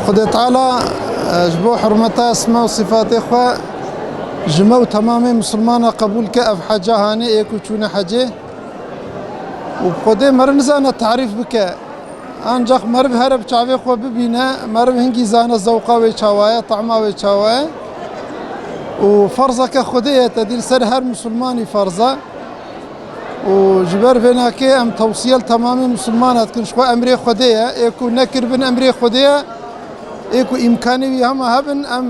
خدای تعالی جبو حرمت اسماء و صفات خوا جمع تمام مسلمان قبول که اف حجه هانه ایکو چونه حجه و خدای مر نزانه تعریف بکه ancak مرو هر بچاوی خو ببینه مرو هنگی زانه ذوقا و چاوایه طعما و چاوایه و فرضه که خدای تدیل سر هر مسلمانی فرضه و جبر بنا که ام توصیل تمام مسلمانات کنش خو امر خدایه ایکو نکر بن امر خدایه ایکو امکانی وی هم هبن ام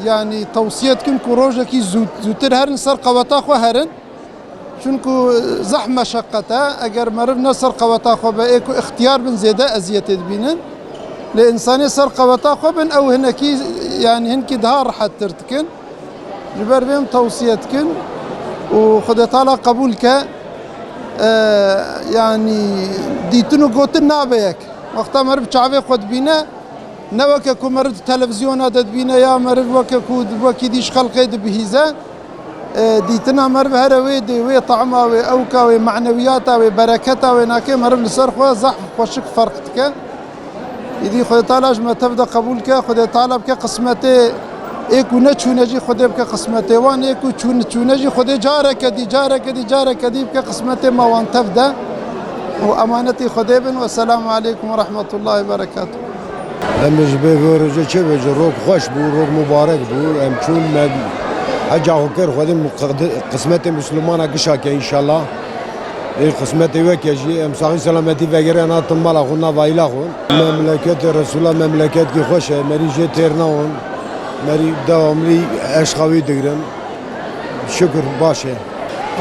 yani tavsiye etkin proje ki züter herin sar qavata xo herin çünkü zahme şakkata eğer merv nasar qavata xo be eko ihtiyar bin zede eziyet edbinin le insani sar qavata xo ben ev heneki yani henki daha rahat tertkin jiber bim tavsiye etkin و خدا تعالی قبول که yani دیتونو گوتن نابیک وقتا مرو چاوی خود بینه نه وکه کو مرد تلویزیون داد بینه یا مرد وکه کو وکی دیش خلقه د بهیزه دیتنا مرد هر وی دی وی طعمه و اوکا و معنویات و برکت و ناکه مرد لسر خو زح خوشک فرق که یدی خدا تعالی ما تبدا قبول که خدا تعالی که قسمته ایکو نه چونجی خدا که قسمته وان ایکو چونجی خدا جاره کدی که قسمته ما وان تبدا و امانتی خدا بن و السلام علیکم و رحمت الله و برکاته ام جبه ورجه چه بجه روک خوش بو روک مبارک بو ام چون من حجا خوکر خودم قسمت مسلمان اگشا که انشالله این قسمت وکیجی ام صحیح سلامتی وگره ناتم مالا خونا وایلا خون مملکت رسول الله مملکت کی خوشه مری جه ترناون مری دواملی اشخاوی دگرن شکر باشه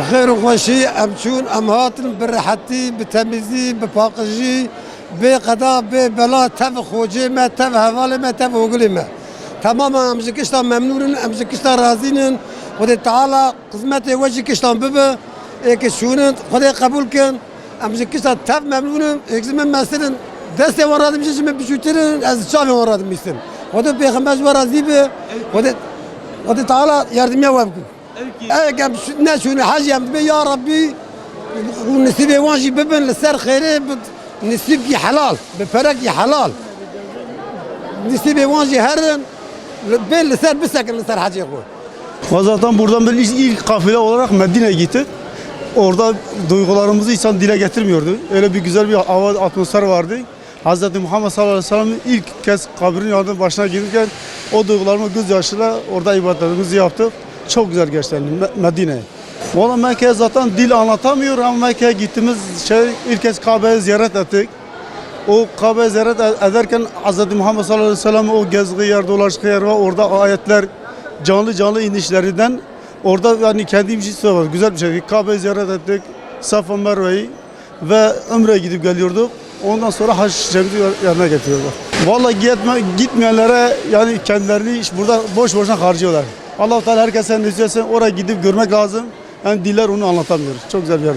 خیر و خوشی ام چون ام هاتن برحتی بتمیزی بپاقجی به قضا به بلا تف خوجه ما تف حواله ما تف وقلی ما تمام امزکشتان ممنونن امزکشتان راضینن خدا تعالی قسمت وجه کشتان ببه که شونن خدا قبول کن امزکشتان تف ممنونم اگزم مثلا دست وارد میشه من بچوترن از چاله وارد میشن خدا پیغمبر وارد به خدا تعالی یاردم یاوب کن اگه نشون حاجی ام به یا ربی نصیب وانجی ببن لسر خیره نسيب کی حلال بفرق کی حلال نسيب وانجي هرن بين لسر بسكن لسر حاجه يقول. Zaten buradan böyle ilk kafile olarak Medine'ye gittik. Orada duygularımızı insan dile getirmiyordu. Öyle bir güzel bir hava atmosfer vardı. Hz. Muhammed sallallahu aleyhi ve sellem'in ilk kez kabrin yanında başına gelirken o duygularımı gözyaşıyla orada ibadetlerimizi yaptık. Çok güzel geçti Medine'ye. Valla Mekke'ye zaten dil anlatamıyor ama Mekke'ye gittiğimiz ilk kez Kabe'yi ziyaret ettik. O Kabe'yi ziyaret ederken Hz. Muhammed sallallahu aleyhi ve sellem o gezdiği yer, dolaştığı yer var. Orada ayetler canlı inişlerinden orada yani kendimiz için söylüyoruz. Güzel bir şey. Kabe'yi ziyaret ettik. Safa Merve'yi ve Ömre'ye gidip geliyorduk. Ondan sonra hac şeklini yerine getiriyorlar. Valla gitmeyenlere yani kendilerini burada boş boşuna harcıyorlar. Allah-u Teala herkese ne istiyorsa oraya gidip görmek lazım. Yani diller onu anlatamıyor. Çok güzel bir yer.